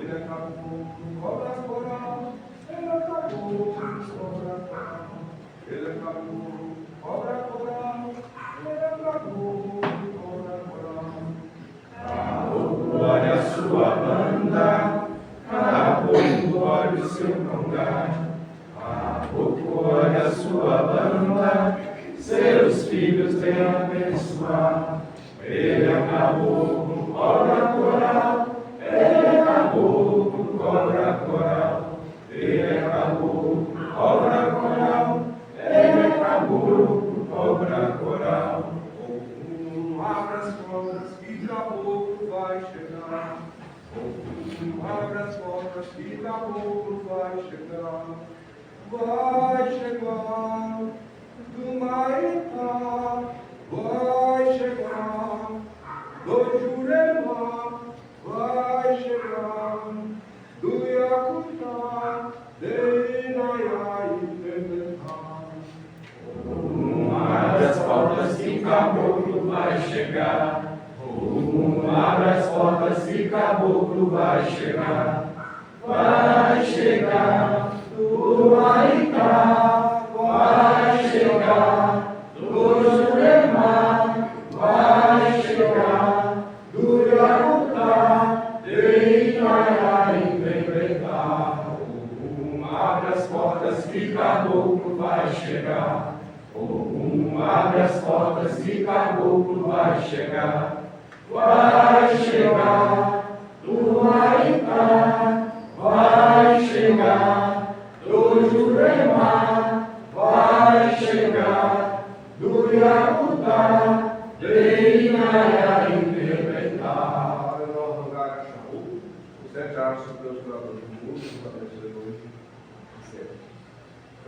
ele acabou com cobra coral, ele acabou com cobra coral, ele acabou com cobra coral, ele acabou com cobra coral. Acabou, olha a sua banda, acabou, olha o seu congar, acabou, olha a sua banda, seus filhos vêm abençoar. Ele acabou com cobra coral, ele acabou com cobra coral, ele acabou com cobra coral, ele acabou com cobra coral. Abra as portas que daqui a pouco vai chegar. Abra as portas que daqui a pouco vai chegar. Vai chegar do Maitá, vai chegar do Jurema, vai chegar do Iacutá, de Inaiá e Temetá. Abre as portas que caboclo vai chegar. Abre as portas que caboclo vai chegar. Vai chegar do Maitá, vai chegar do Jurema, vai chegar do Iacutá, de Inaiá e Temetá. Abre as portas que caboclo vai chegar. Abre as portas que caboclo vai chegar. Vai chegar do Maitá, vai chegar do Jurema, vai chegar do Iacutá, de Inaiá e Temetá. Eu vou rogar a Xaú, os 7 astros dos Deus Criador do mundo, nos abençoe hoje.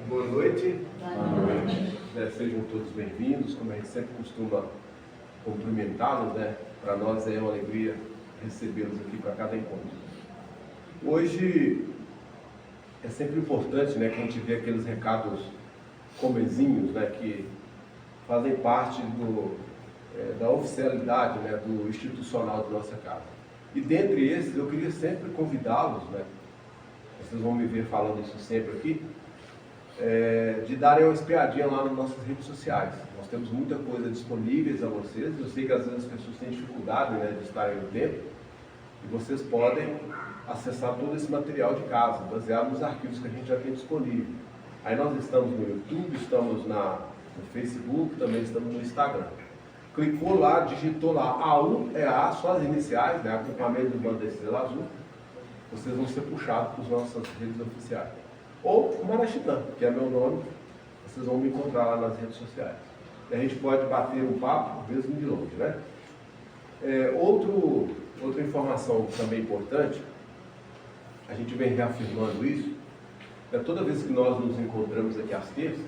Boa noite. Boa noite. Sejam todos bem-vindos, como a gente sempre costuma cumprimentá-los, né? Para nós é uma alegria recebê-los aqui para cada encontro. Hoje é sempre importante, né, que a gente vê aqueles recados comezinhos, né, que fazem parte da oficialidade, né, do institucional da nossa casa. E dentre esses, eu queria sempre convidá-los, né, vocês vão me ver falando isso sempre aqui, de darem uma espiadinha lá nas nossas redes sociais. Nós temos muita coisa disponíveis a vocês. Eu sei que às vezes as pessoas têm dificuldade, né, de estarem no tempo, e vocês podem acessar todo esse material de casa, baseado nos arquivos que a gente já tem disponível. Aí nós estamos no YouTube, estamos no Facebook, também estamos no Instagram. Clicou lá, digitou lá A1EA, só as iniciais, né, agrupamento do Bando da Estrela Azul, vocês vão ser puxados para as nossas redes oficiais. Ou Marachitã, que é meu nome, vocês vão me encontrar lá nas redes sociais. E a gente pode bater um papo, mesmo de longe, né? Outra informação também importante, a gente vem reafirmando isso, toda vez que nós nos encontramos aqui às terças,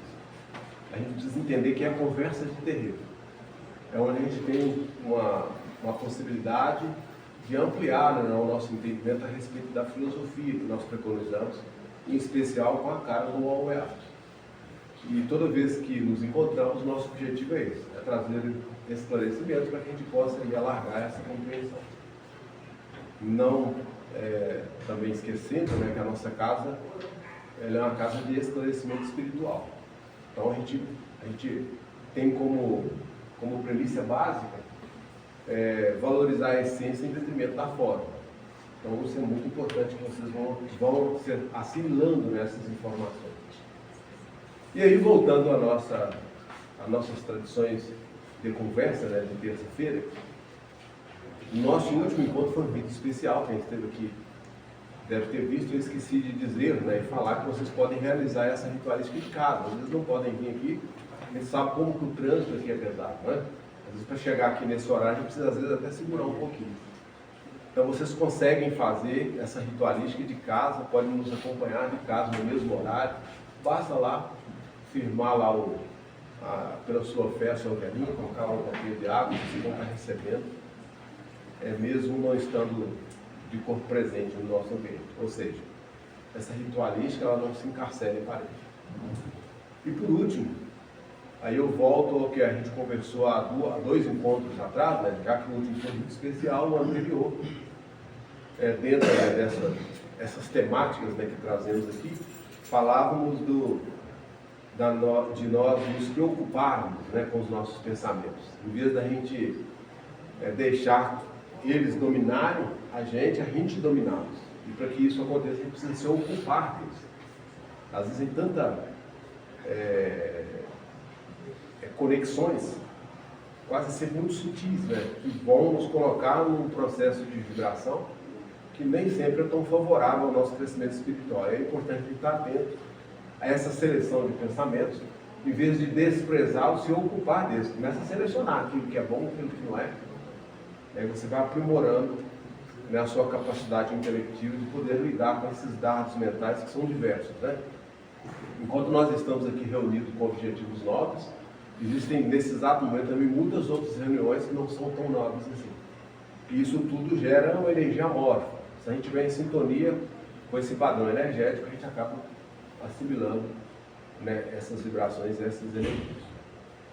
a gente precisa entender que é conversa de terreiro. É onde a gente tem uma possibilidade de ampliar, né, o nosso entendimento a respeito da filosofia que nós preconizamos, em especial com a cara do OEA. E toda vez que nos encontramos, nosso objetivo é esse, é trazer esclarecimentos para que a gente possa alargar essa compreensão. Não também esquecendo, né, que a nossa casa ela é uma casa de esclarecimento espiritual. Então a gente tem como premissa básica valorizar a essência em detrimento da forma. Então isso é muito importante que vocês vão ser assimilando nessas informações. E aí, voltando às nossas tradições de conversa, né, de terça-feira, nosso último encontro foi um vídeo especial, quem esteve aqui deve ter visto, eu esqueci de dizer, né, e falar que vocês podem realizar essa ritualística de casa. Às vezes não podem vir aqui, a gente sabe como que o trânsito aqui é pesado, né? Às vezes para chegar aqui nesse horário a gente precisa às vezes até segurar um pouquinho. Então vocês conseguem fazer essa ritualística de casa, podem nos acompanhar de casa no mesmo horário, basta lá firmar lá pela sua fé, a sua velhinha, colocar uma copinha de água, vocês vão estar recebendo, mesmo não estando de corpo presente no nosso ambiente. Ou seja, essa ritualística ela não se encarcera em parede. E por último, aí eu volto ao que a gente conversou há 2 encontros atrás, né? Já que o último foi muito especial, o anterior. dentro dessas temáticas, né, que trazemos aqui, falávamos de nós nos preocuparmos, né, com os nossos pensamentos. Em vez da gente deixar eles dominarem a gente dominá-los. E para que isso aconteça, a gente precisa se ocupar deles. Às vezes tem tanta conexões, quase sempre muito sutis, né, que vão nos colocar num processo de vibração que nem sempre é tão favorável ao nosso crescimento espiritual. É importante a gente estar atento a essa seleção de pensamentos, em vez de desprezá-los, se ocupar deles. Começa a selecionar aquilo que é bom, aquilo que não é. Aí você vai aprimorando, né, a sua capacidade intelectiva de poder lidar com esses dados mentais que são diversos, né? Enquanto nós estamos aqui reunidos com objetivos nobres, existem nesse exato momento também muitas outras reuniões que não são tão nobres assim. E isso tudo gera uma energia amorfa. Se a gente estiver em sintonia com esse padrão energético, a gente acaba assimilando, né, essas vibrações, essas energias.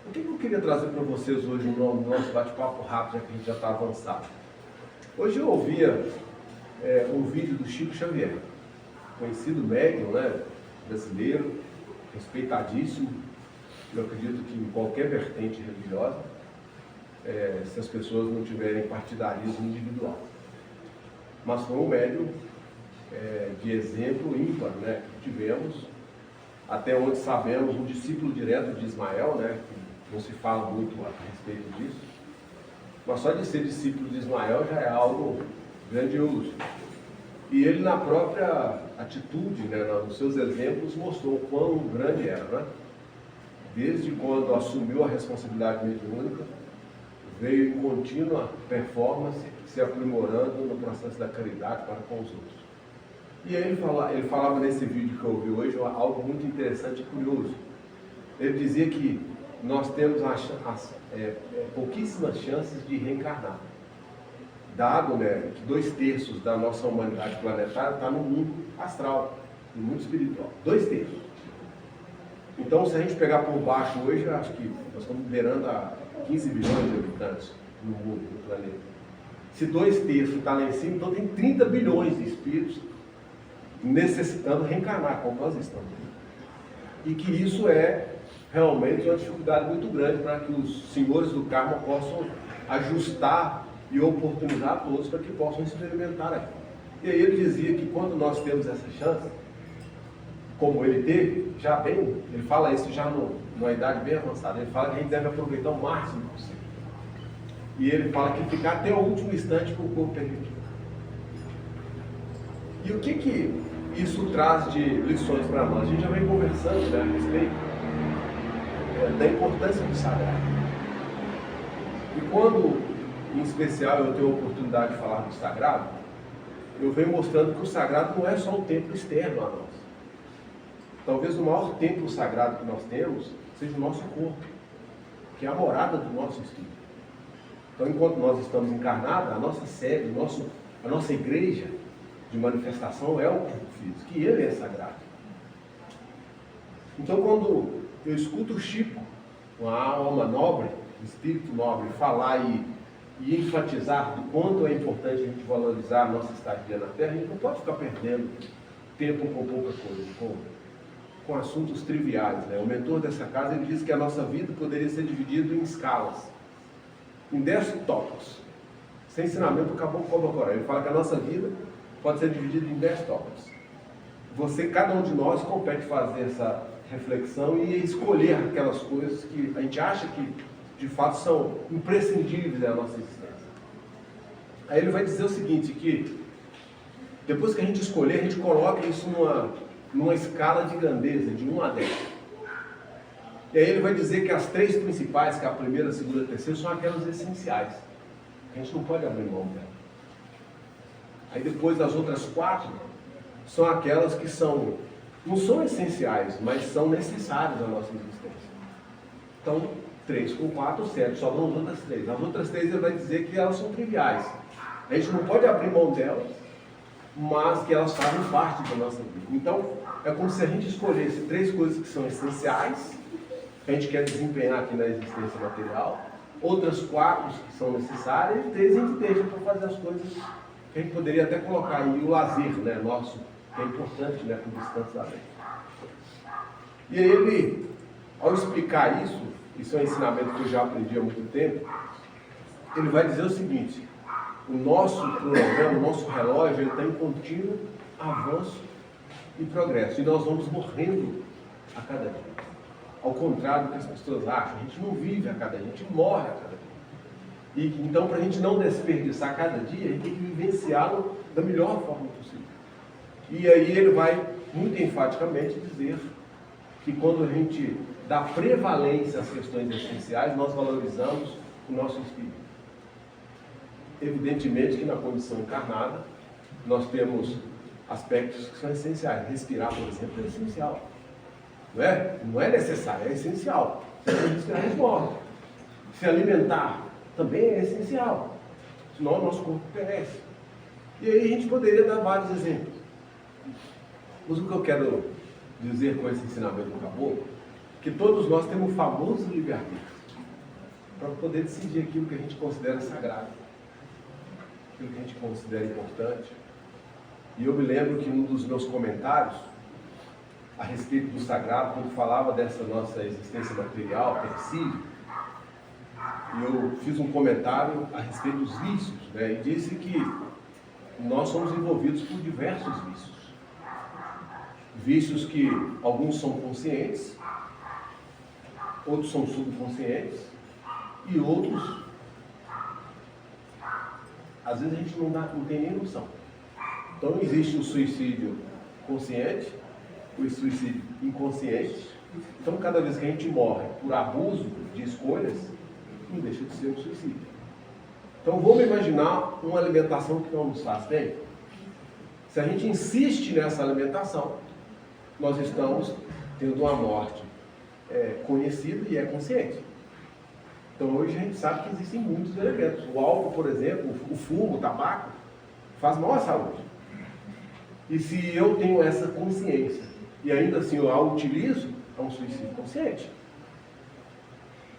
O que eu queria trazer para vocês hoje no nosso bate-papo rápido, já que a gente já está avançado? Hoje eu ouvia um vídeo do Chico Xavier, conhecido médium, né, brasileiro, respeitadíssimo. Eu acredito que em qualquer vertente religiosa, se as pessoas não tiverem partidarismo individual. Mas foi um médium de exemplo ímpar, né, que tivemos, até onde sabemos, um discípulo direto de Ismael, né, que não se fala muito a respeito disso, mas só de ser discípulo de Ismael já é algo grandioso. E ele, na própria atitude, né, nos seus exemplos, mostrou o quão grande era, né? Desde quando assumiu a responsabilidade mediúnica, veio em contínua performance, se aprimorando no processo da caridade para com os outros. E aí ele falava nesse vídeo que eu ouvi hoje algo muito interessante e curioso. Ele dizia que nós temos pouquíssimas chances de reencarnar, dado, né, que 2/3 da nossa humanidade planetária está no mundo astral, no mundo espiritual. 2/3. Então, se a gente pegar por baixo hoje, eu acho que nós estamos beirando a 15 bilhões de habitantes no mundo, no planeta. Se 2/3 está lá em cima, então tem 30 bilhões de espíritos necessitando reencarnar, como nós estamos. E que isso é realmente uma dificuldade muito grande para que os senhores do karma possam ajustar e oportunizar todos para que possam experimentar aqui. E aí ele dizia que quando nós temos essa chance, como ele teve, ele fala isso já numa idade bem avançada, ele fala que a gente deve aproveitar o máximo possível. E ele fala que ficar até o último instante que o corpo permitir. E o que isso traz de lições para nós? A gente já vem conversando, né, a respeito da importância do sagrado. E quando, em especial, eu tenho a oportunidade de falar do sagrado, eu venho mostrando que o sagrado não é só um templo externo a nós. Talvez o maior templo sagrado que nós temos seja o nosso corpo, que é a morada do nosso espírito. Então, enquanto nós estamos encarnados, a nossa sede, a nossa igreja de manifestação é o corpo físico, que ele é sagrado. Então, quando eu escuto o Chico, uma alma nobre, um espírito nobre, falar e enfatizar do quanto é importante a gente valorizar a nossa estadia na Terra, a gente não pode ficar perdendo tempo com pouca coisa, com assuntos triviais, né? O mentor dessa casa, ele disse que a nossa vida poderia ser dividida em escalas, em 10 tópicos. Esse ensinamento acabou com o Cocoré. Ele fala que a nossa vida pode ser dividida em 10 tópicos. Cada um de nós compete fazer essa reflexão e escolher aquelas coisas que a gente acha que de fato são imprescindíveis da nossa existência. Aí ele vai dizer o seguinte, que depois que a gente escolher, a gente coloca isso numa escala de grandeza, de 1 a 10. E aí ele vai dizer que as 3 principais, que é a primeira, a segunda e a terceira, são aquelas essenciais. A gente não pode abrir mão dela. Aí depois as outras 4 são aquelas que não são essenciais, mas são necessárias à nossa existência. Então, 3 com 4, 7, sobram as outras 3. As outras 3 ele vai dizer que elas são triviais. A gente não pode abrir mão delas, mas que elas fazem parte da nossa vida. Então, é como se a gente escolhesse 3 coisas que são essenciais, que a gente quer desempenhar aqui na existência material, outras 4 que são necessárias, e 3 a gente deixa para fazer as coisas que a gente poderia até colocar aí o lazer, né, nosso, que é importante, né, para o descanso da mente. E aí ele, ao explicar isso é um ensinamento que eu já aprendi há muito tempo, ele vai dizer o seguinte: o nosso cronograma, o nosso relógio, ele está em contínuo avanço e progresso, e nós vamos morrendo a cada dia. Ao contrário do que as pessoas acham, a gente não vive a cada dia, a gente morre a cada dia. E então, para a gente não desperdiçar cada dia, a gente tem que vivenciá-lo da melhor forma possível. E aí ele vai muito enfaticamente dizer que quando a gente dá prevalência às questões essenciais, nós valorizamos o nosso espírito. Evidentemente que na condição encarnada, nós temos aspectos que são essenciais. Respirar, por exemplo, é essencial. Não é necessário, é essencial. Se não respirar, a gente morre. Se alimentar também é essencial. Senão o nosso corpo perece. E aí a gente poderia dar vários exemplos. Mas o que eu quero dizer com esse ensinamento do caboclo, que todos nós temos o famoso livre-arbítrio, para poder decidir aquilo que a gente considera sagrado, aquilo que a gente considera importante. E eu me lembro que um dos meus comentários a respeito do sagrado, quando falava dessa nossa existência material, perecível, eu fiz um comentário a respeito dos vícios, né, e disse que nós somos envolvidos por diversos vícios. Vícios que alguns são conscientes, outros são subconscientes, e outros, às vezes a gente não tem nem noção. Então existe o suicídio consciente, o suicídio inconsciente. Então cada vez que a gente morre por abuso de escolhas, não deixa de ser um suicídio. Então vamos imaginar uma alimentação que não nos faz bem. Se a gente insiste nessa alimentação, nós estamos tendo uma morte conhecida e é consciente. Então hoje a gente sabe que existem muitos elementos. O álcool, por exemplo, o fumo, o tabaco, faz mal à saúde. E se eu tenho essa consciência e ainda assim eu a utilizo, é um suicídio consciente.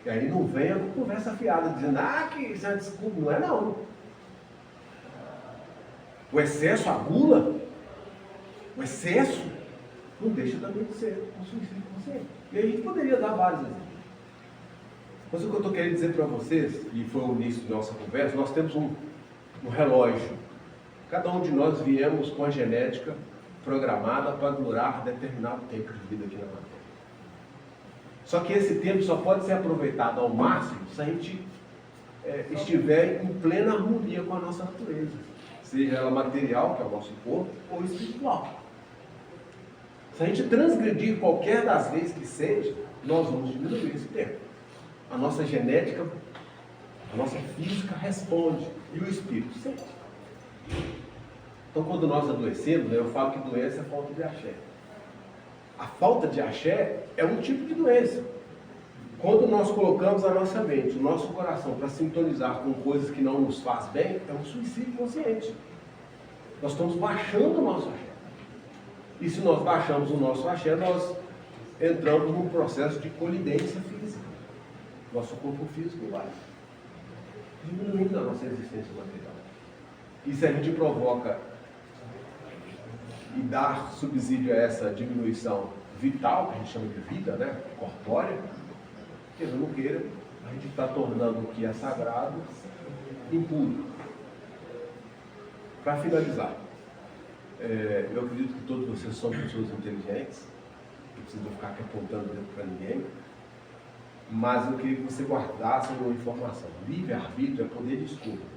E aí não venha com conversa fiada, dizendo, que isso é desculpa. Não é não. O excesso, a gula, o excesso, não deixa também de ser um suicídio consciente. E aí a gente poderia dar vários exemplos. Mas o que eu estou querendo dizer para vocês, e foi o início da nossa conversa, nós temos um relógio. Cada um de nós viemos com a genética programada para durar determinado tempo de vida aqui na Terra. Só que esse tempo só pode ser aproveitado ao máximo se a gente estiver em plena harmonia com a nossa natureza. Seja ela material, que é o nosso corpo, ou espiritual. Se a gente transgredir qualquer das leis que seja, nós vamos diminuir esse tempo. A nossa genética, a nossa física responde, e o espírito sente. Então quando nós adoecemos, eu falo que doença é falta de axé. A falta de axé é um tipo de doença. Quando nós colocamos a nossa mente, o nosso coração para sintonizar com coisas que não nos faz bem, é um suicídio consciente. Nós estamos baixando o nosso axé. E se nós baixamos o nosso axé, nós entramos num processo de colidência física. Nosso corpo físico vai diminuindo a nossa existência material. E se a gente provoca e dar subsídio a essa diminuição vital, que a gente chama de vida, né, corpórea, queira ou não queira, a gente está tornando o que é sagrado impuro. Para finalizar, eu acredito que todos vocês são pessoas inteligentes, não precisam ficar aqui apontando dedo para ninguém, mas eu queria que você guardasse uma informação. Livre-arbítrio é poder de escolha.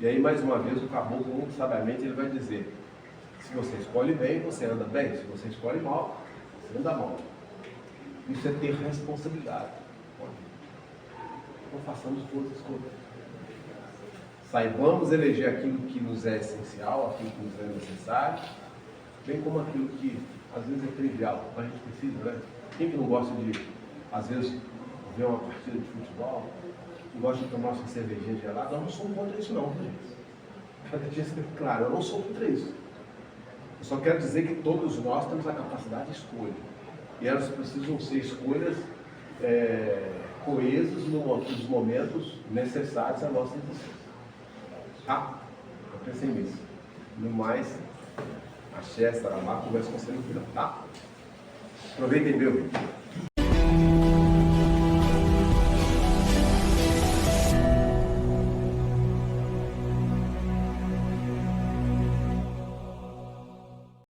E aí, mais uma vez, o caboclo, muito sabiamente, ele vai dizer: se você escolhe bem, você anda bem. Se você escolhe mal, você anda mal. Isso é ter responsabilidade. Então façamos boas escolhas. Saibamos eleger aquilo que nos é essencial, aquilo que nos é necessário, bem como aquilo que às vezes é trivial, mas a gente precisa, né? Quem que não gosta de, às vezes, ver uma partida de futebol, não gosta de tomar sua cervejinha gelada? Eu não sou contra isso não, gente. Para que isso fique claro, eu não sou contra isso. Eu só quero dizer que todos nós temos a capacidade de escolha. E elas precisam ser escolhas coesas nos momentos necessários à nossa existência. Tá? pensem nisso. No mais, axé, saramá, conversa com você no final, tá? Aproveitem e vê o vídeo.